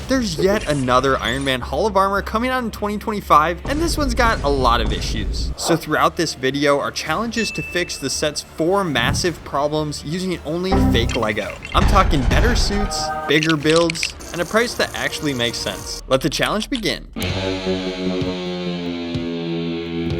there's yet another Iron Man Hall of Armor coming out in 2025, and this one's got a lot of issues. So throughout this video, our challenge is to fix the set's 4 massive problems using only fake Lego. I'm talking better suits, bigger builds, and a price that actually makes sense. Let the challenge begin.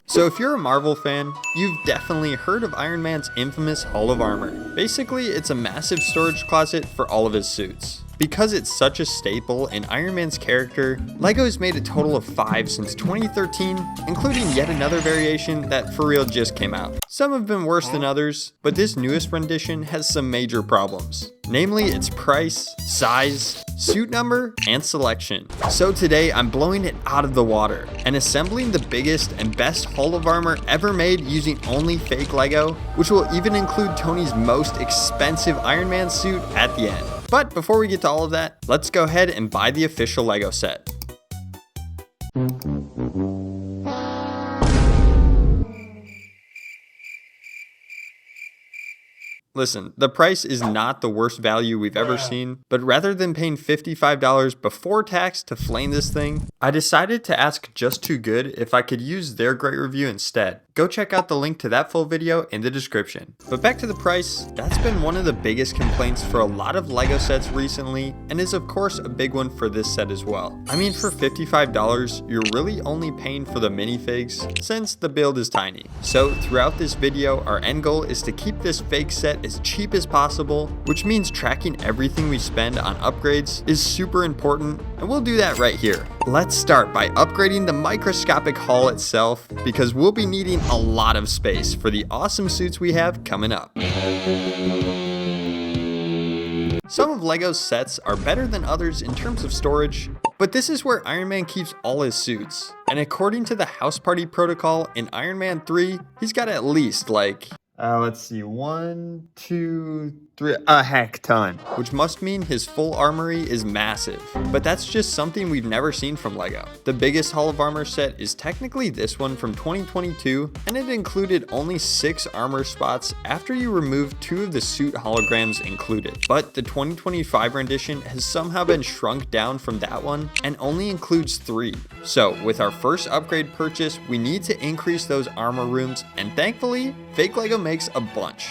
So if you're a Marvel fan, you've definitely heard of Iron Man's infamous Hall of Armor. Basically, it's a massive storage closet for all of his suits. Because it's such a staple in Iron Man's character, LEGO's made a total of 5 since 2013, including yet another variation that for real just came out. Some have been worse than others, but this newest rendition has some major problems. Namely, its price, size, suit number, and selection. So today, I'm blowing it out of the water and assembling the biggest and best Hall of Armor ever made using only fake Lego, which will even include Tony's most expensive Iron Man suit at the end. But before we get to all of that, let's go ahead and buy the official Lego set. Listen, the price is not the worst value we've ever seen, but rather than paying $55 before tax to flame this thing, I decided to ask Just Too Good if I could use their great review instead. Go check out the link to that full video in the description. But back to the price, that's been one of the biggest complaints for a lot of Lego sets recently, and is of course a big one for this set as well. I mean, for $55, you're really only paying for the minifigs, since the build is tiny. So throughout this video, our end goal is to keep this fake set as cheap as possible, which means tracking everything we spend on upgrades is super important, and we'll do that right here. Let's start by upgrading the microscopic hull itself, because we'll be needing a lot of space for the awesome suits we have coming up. Some of LEGO's sets are better than others in terms of storage, but this is where Iron Man keeps all his suits. And according to the House Party Protocol in Iron Man 3, he's got at least let's see, 1, 2, 3, a heck ton, which must mean his full armory is massive. But that's just something we've never seen from LEGO. The biggest Hall of Armor set is technically this one from 2022, and it included only 6 armor spots after you remove 2 of the suit holograms included. But the 2025 rendition has somehow been shrunk down from that one and only includes 3. So with our first upgrade purchase, we need to increase those armor rooms, and thankfully, fake LEGO makes a bunch.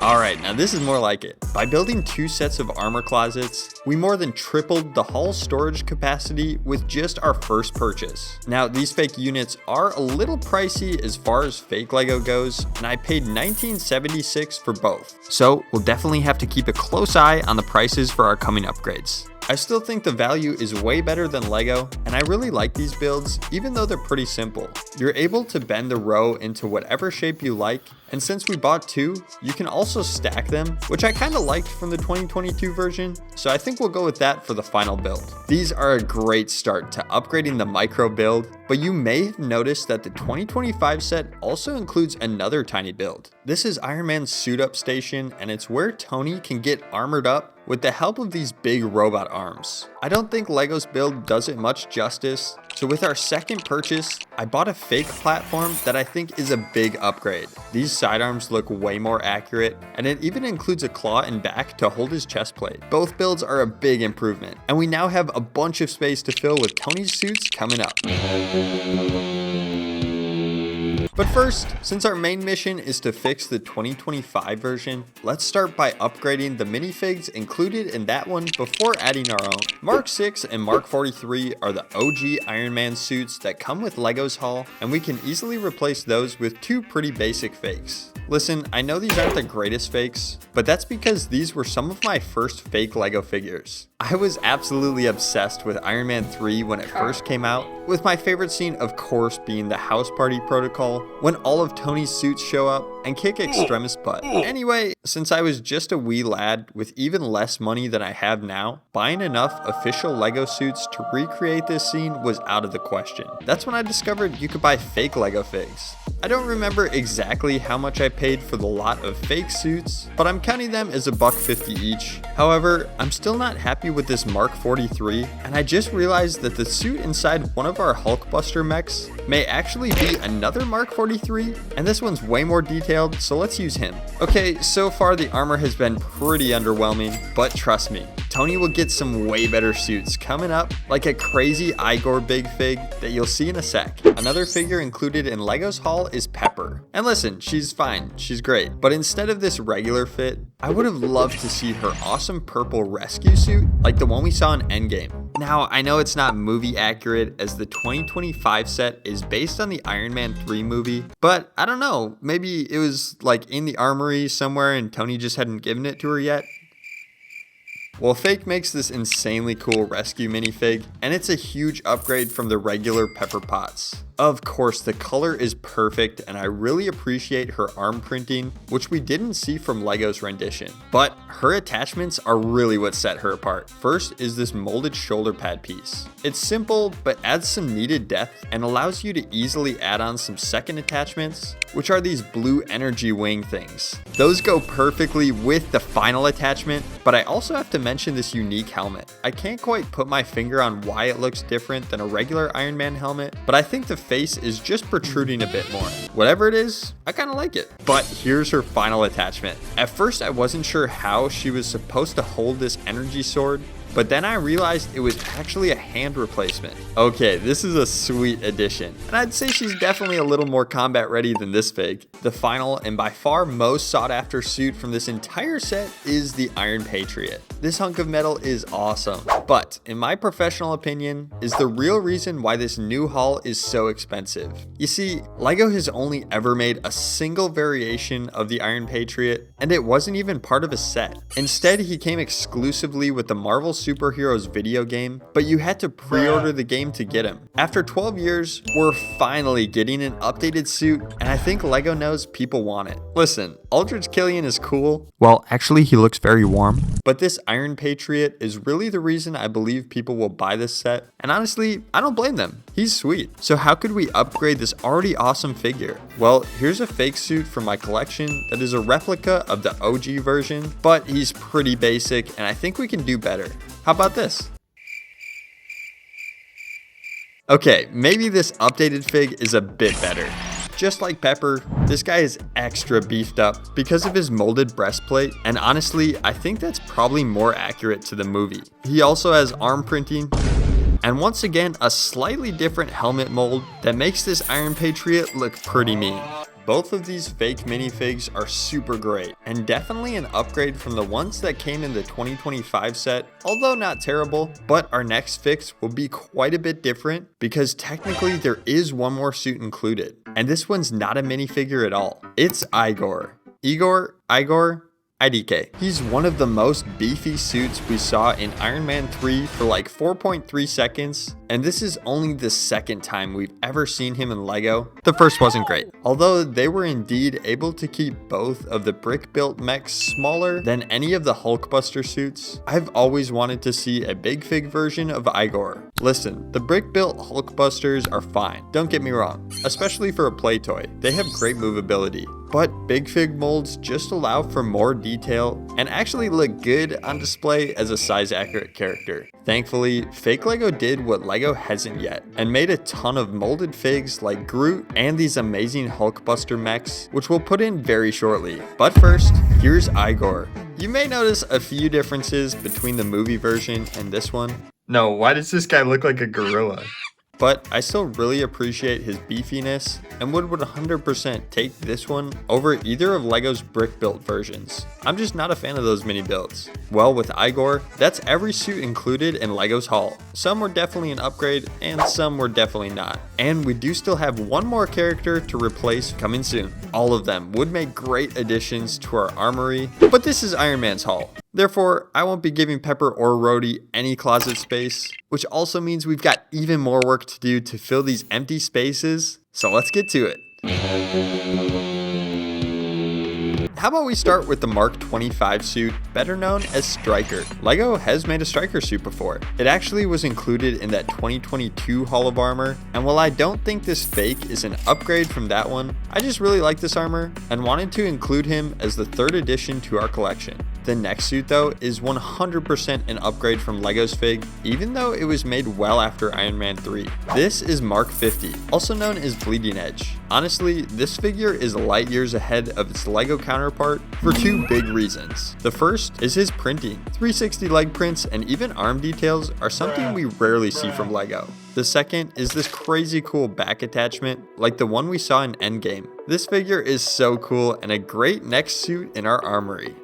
Alright, now this is more like it. By building 2 sets of armor closets, we more than tripled the hull storage capacity with just our first purchase. Now, these fake units are a little pricey as far as fake Lego goes, and I paid $19.76 for both. So, we'll definitely have to keep a close eye on the prices for our coming upgrades. I still think the value is way better than Lego, and I really like these builds, even though they're pretty simple. You're able to bend the row into whatever shape you like, and since we bought 2, you can also stack them, which I kinda liked from the 2022 version, so I think we'll go with that for the final build. These are a great start to upgrading the micro build, but you may have noticed that the 2025 set also includes another tiny build. This is Iron Man's suit up station, and it's where Tony can get armored up with the help of these big robot arms. I don't think LEGO's build does it much justice, so with our second purchase, I bought a fake platform that I think is a big upgrade. These sidearms look way more accurate, and it even includes a claw and back to hold his chest plate. Both builds are a big improvement, and we now have a bunch of space to fill with Tony's suits coming up. But first, since our main mission is to fix the 2025 version, let's start by upgrading the minifigs included in that one before adding our own. Mark 6 and Mark 43 are the OG Iron Man suits that come with LEGO's Haul, and we can easily replace those with 2 pretty basic fakes. Listen, I know these aren't the greatest fakes, but that's because these were some of my first fake Lego figures. I was absolutely obsessed with Iron Man 3 when it first came out, with my favorite scene of course being the House Party Protocol, when all of Tony's suits show up and kick Extremis butt. Anyway, since I was just a wee lad with even less money than I have now, buying enough official Lego suits to recreate this scene was out of the question. That's when I discovered you could buy fake Lego figs. I don't remember exactly how much I paid for the lot of fake suits, but I'm counting them as $1.50 each. However, I'm still not happy with this Mark 43, and I just realized that the suit inside one of our Hulkbuster mechs may actually be another Mark 43, and this one's way more detailed detailed, so let's use him. Okay, so far the armor has been pretty underwhelming, but trust me, Tony will get some way better suits coming up, like a crazy Igor big fig that you'll see in a sec. Another figure included in LEGO's haul is Pepper. And listen, she's fine, she's great, but instead of this regular fit, I would have loved to see her awesome purple rescue suit, like the one we saw in Endgame. Now, I know it's not movie accurate as the 2025 set is based on the Iron Man 3 movie, but I don't know, maybe it was like in the armory somewhere and Tony just hadn't given it to her yet. Well, Fake makes this insanely cool rescue minifig, and it's a huge upgrade from the regular Pepper Potts. Of course, the color is perfect, and I really appreciate her arm printing, which we didn't see from LEGO's rendition. But her attachments are really what set her apart. First is this molded shoulder pad piece. It's simple, but adds some needed depth and allows you to easily add on some second attachments, which are these blue energy wing things. Those go perfectly with the final attachment, but I also have to mention this unique helmet. I can't quite put my finger on why it looks different than a regular Iron Man helmet, but I think the face is just protruding a bit more. Whatever it is, I kind of like it. But here's her final attachment. At first, I wasn't sure how she was supposed to hold this energy sword, but then I realized it was actually a hand replacement. Okay, this is a sweet addition, and I'd say she's definitely a little more combat ready than this fig. The final and by far most sought after suit from this entire set is the Iron Patriot. This hunk of metal is awesome, but in my professional opinion, is the real reason why this new haul is so expensive. You see, LEGO has only ever made a single variation of the Iron Patriot, and it wasn't even part of a set. Instead, he came exclusively with the Marvel Superheroes video game, but you had to pre-order the game to get him. After 12 years, we're finally getting an updated suit, and I think LEGO knows people want it. Listen, Aldrich Killian is cool. Well, actually, he looks very warm. But this Iron Patriot is really the reason I believe people will buy this set, and honestly, I don't blame them. He's sweet. So how could we upgrade this already awesome figure? Well, here's a fake suit from my collection that is a replica of the OG version, but he's pretty basic, and I think we can do better. How about this? Okay, maybe this updated fig is a bit better. Just like Pepper, this guy is extra beefed up because of his molded breastplate, and honestly, I think that's probably more accurate to the movie. He also has arm printing, and once again, a slightly different helmet mold that makes this Iron Patriot look pretty mean. Both of these fake minifigs are super great, and definitely an upgrade from the ones that came in the 2025 set, although not terrible. But our next fix will be quite a bit different because technically there is one more suit included, and this one's not a minifigure at all. It's Igor. Igor, IDK. He's one of the most beefy suits we saw in Iron Man 3 for like 4.3 seconds, and this is only the second time we've ever seen him in LEGO. The first wasn't great, although they were indeed able to keep both of the brick-built mechs smaller than any of the Hulkbuster suits. I've always wanted to see a big fig version of Igor. Listen, the brick-built Hulkbusters are fine, don't get me wrong, especially for a play toy. They have great movability. But big fig molds just allow for more detail and actually look good on display as a size accurate character. Thankfully, fake LEGO did what LEGO hasn't yet and made a ton of molded figs like Groot and these amazing Hulkbuster mechs, which we'll put in very shortly. But first, here's Igor. You may notice a few differences between the movie version and this one. No, why does this guy look like a gorilla? But I still really appreciate his beefiness and would 100% take this one over either of LEGO's brick-built versions. I'm just not a fan of those mini builds. Well, with Igor, that's every suit included in LEGO's haul. Some were definitely an upgrade and some were definitely not. And we do still have one more character to replace coming soon. All of them would make great additions to our armory, but this is Iron Man's haul. Therefore, I won't be giving Pepper or Rhodey any closet space, which also means we've got even more work to do to fill these empty spaces, so let's get to it. How about we start with the Mark 25 suit, better known as Stryker. LEGO has made a Stryker suit before. It actually was included in that 2022 Hall of Armor, and while I don't think this fake is an upgrade from that one, I just really like this armor and wanted to include him as the third addition to our collection. The next suit though is 100% an upgrade from Lego's Fig, even though it was made well after Iron Man 3. This is Mark 50, also known as Bleeding Edge. Honestly, this figure is light years ahead of its Lego counterpart for two big reasons. The first is his printing. 360 leg prints and even arm details are something we rarely see from Lego. The second is this crazy cool back attachment, like the one we saw in Endgame. This figure is so cool and a great next suit in our armory.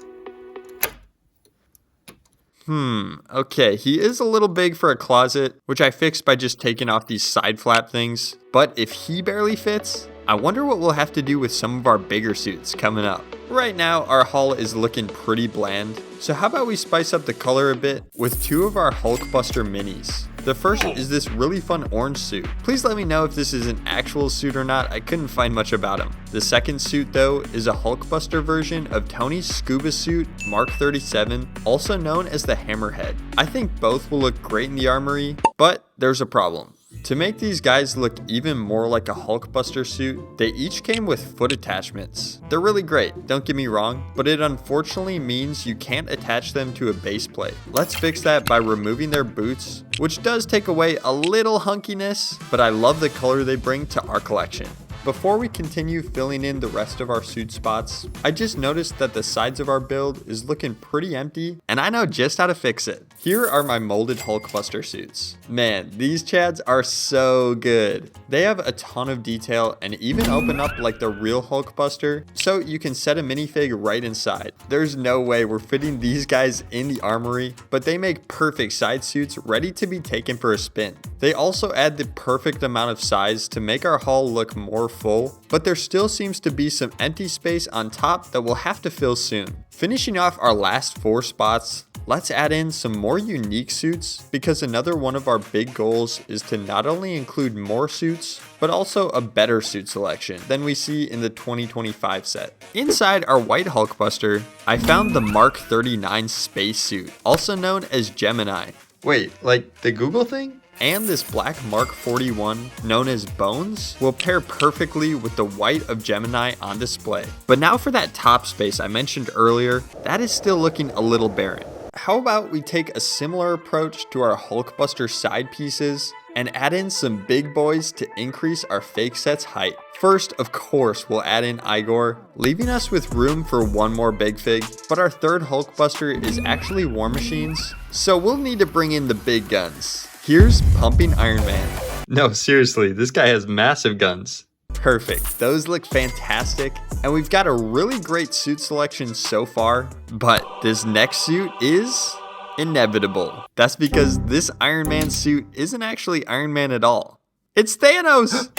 Okay, he is a little big for a closet, which I fixed by just taking off these side flap things. But if he barely fits, I wonder what we'll have to do with some of our bigger suits coming up. Right now, our haul is looking pretty bland, so how about we spice up the color a bit with two of our Hulkbuster minis. The first is this really fun orange suit. Please let me know if this is an actual suit or not, I couldn't find much about him. The second suit though is a Hulkbuster version of Tony's scuba suit, Mark 37, also known as the Hammerhead. I think both will look great in the armory, but there's a problem. To make these guys look even more like a Hulkbuster suit, they each came with foot attachments. They're really great, don't get me wrong, but it unfortunately means you can't attach them to a base plate. Let's fix that by removing their boots, which does take away a little hunkiness, but I love the color they bring to our collection. Before we continue filling in the rest of our suit spots, I just noticed that the sides of our build is looking pretty empty, and I know just how to fix it. Here are my molded Hulkbuster suits. Man, these chads are so good. They have a ton of detail and even open up like the real Hulkbuster, so you can set a minifig right inside. There's no way we're fitting these guys in the armory, but they make perfect side suits ready to be taken for a spin. They also add the perfect amount of size to make our haul look more full, but there still seems to be some empty space on top that we'll have to fill soon. Finishing off our last 4 spots, let's add in some more unique suits, because another one of our big goals is to not only include more suits, but also a better suit selection than we see in the 2025 set. Inside our white Hulkbuster, I found the Mark 39 space suit, also known as Gemini. Wait, like the Google thing? And this black Mark 41, known as Bones, will pair perfectly with the white of Gemini on display. But now for that top space I mentioned earlier, that is still looking a little barren. How about we take a similar approach to our Hulkbuster side pieces and add in some big boys to increase our fake set's height. First, of course, we'll add in Igor, leaving us with room for one more big fig, but our third Hulkbuster is actually War Machines, so we'll need to bring in the big guns. Here's Pumping Iron Man. No, seriously, this guy has massive guns. Perfect, those look fantastic, and we've got a really great suit selection so far, but this next suit is inevitable. That's because this Iron Man suit isn't actually Iron Man at all. It's Thanos!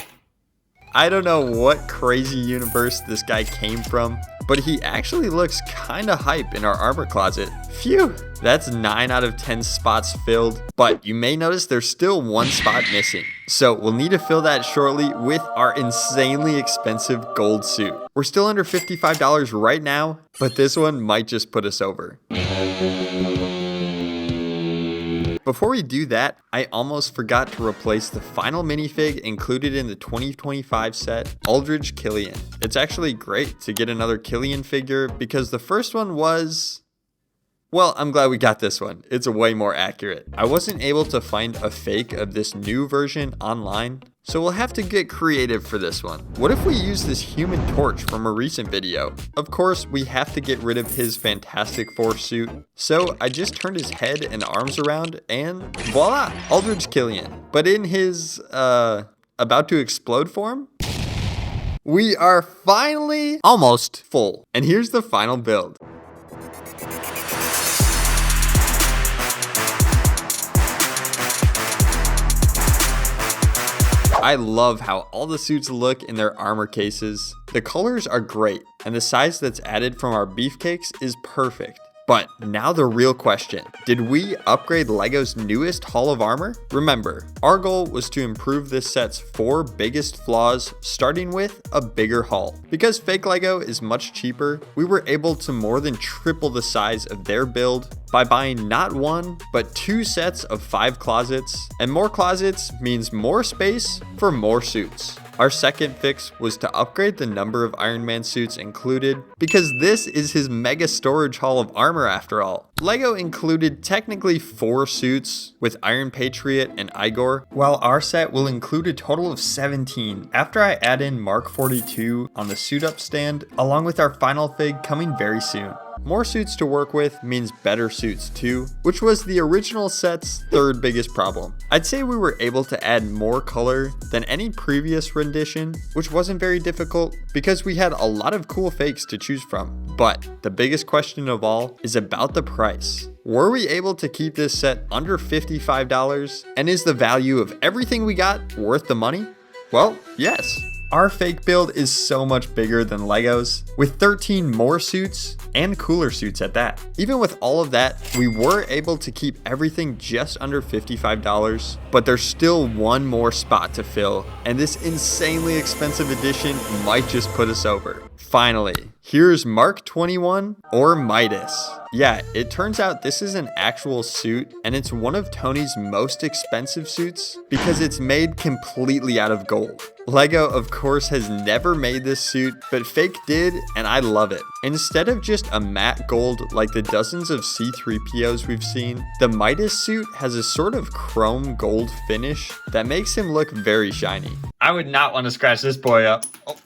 I don't know what crazy universe this guy came from, but he actually looks kinda hype in our armor closet. Phew, that's 9 out of 10 spots filled, but you may notice there's still 1 spot missing. So we'll need to fill that shortly with our insanely expensive gold suit. We're still under $55 right now, but this one might just put us over. Before we do that, I almost forgot to replace the final minifig included in the 2025 set, Aldridge Killian. It's actually great to get another Killian figure because the first one was... well, I'm glad we got this one. It's way more accurate. I wasn't able to find a fake of this new version online, so we'll have to get creative for this one. What if we use this Human Torch from a recent video? Of course, we have to get rid of his Fantastic Four suit, so I just turned his head and arms around and voila, Aldridge Killian. But in his, about to explode form? We are finally almost full. And here's the final build. I love how all the suits look in their armor cases. The colors are great, and the size that's added from our beefcakes is perfect. But now the real question, did we upgrade LEGO's newest Hall of Armor? Remember, our goal was to improve this set's 4 biggest flaws, starting with a bigger haul. Because fake LEGO is much cheaper, we were able to more than triple the size of their build by buying not 1, but 2 sets of 5 closets, and more closets means more space for more suits. Our second fix was to upgrade the number of Iron Man suits included, because this is his mega storage hall of armor after all. LEGO included technically 4 suits with Iron Patriot and Igor, while our set will include a total of 17 after I add in Mark 42 on the suit up stand, along with our final fig coming very soon. More suits to work with means better suits too, which was the original set's third biggest problem. I'd say we were able to add more color than any previous rendition, which wasn't very difficult because we had a lot of cool fakes to choose from. But the biggest question of all is about the price. Were we able to keep this set under $55? And is the value of everything we got worth the money? Well, yes. Our fake build is so much bigger than LEGO's, with 13 more suits and cooler suits at that. Even with all of that, we were able to keep everything just under $55, but there's still one more spot to fill, and this insanely expensive edition might just put us over. Finally, here's Mark 21 or Midas. Yeah, it turns out this is an actual suit, and it's one of Tony's most expensive suits because it's made completely out of gold. LEGO, of course, has never made this suit, but Fake did, and I love it. Instead of just a matte gold like the dozens of C-3POs we've seen, the Midas suit has a sort of chrome gold finish that makes him look very shiny. I would not want to scratch this boy up. Oh.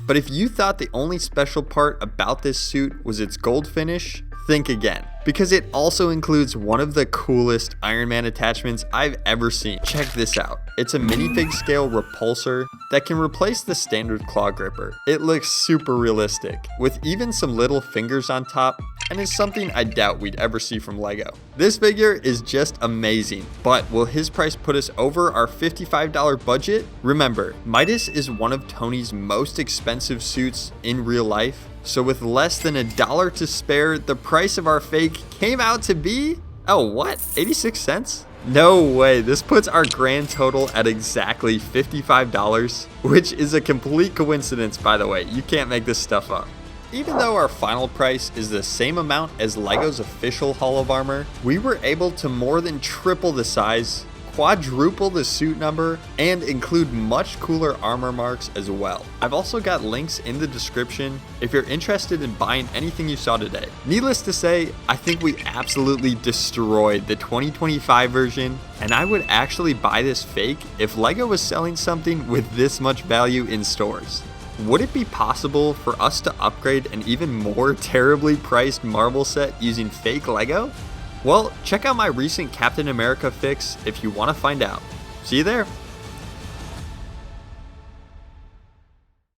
But if you thought the only special part about this suit was its gold finish, think again, because it also includes one of the coolest Iron Man attachments I've ever seen. Check this out. It's a minifig scale repulsor that can replace the standard claw gripper. It looks super realistic, with even some little fingers on top, and is something I doubt we'd ever see from LEGO. This figure is just amazing, but will his price put us over our $55 budget? Remember, Midas is one of Tony's most expensive suits in real life, so with less than $1 to spare, the price of our fake came out to be, oh what, 86 cents? No way, this puts our grand total at exactly $55, which is a complete coincidence, by the way. You can't make this stuff up. Even though our final price is the same amount as LEGO's official Hall of Armor, we were able to more than triple the size, quadruple the suit number, and include much cooler armor marks as well. I've also got links in the description if you're interested in buying anything you saw today. Needless to say, I think we absolutely destroyed the 2025 version, and I would actually buy this fake if LEGO was selling something with this much value in stores. Would it be possible for us to upgrade an even more terribly priced Marvel set using fake LEGO? Well, check out my recent Captain America fix if you want to find out. See you there!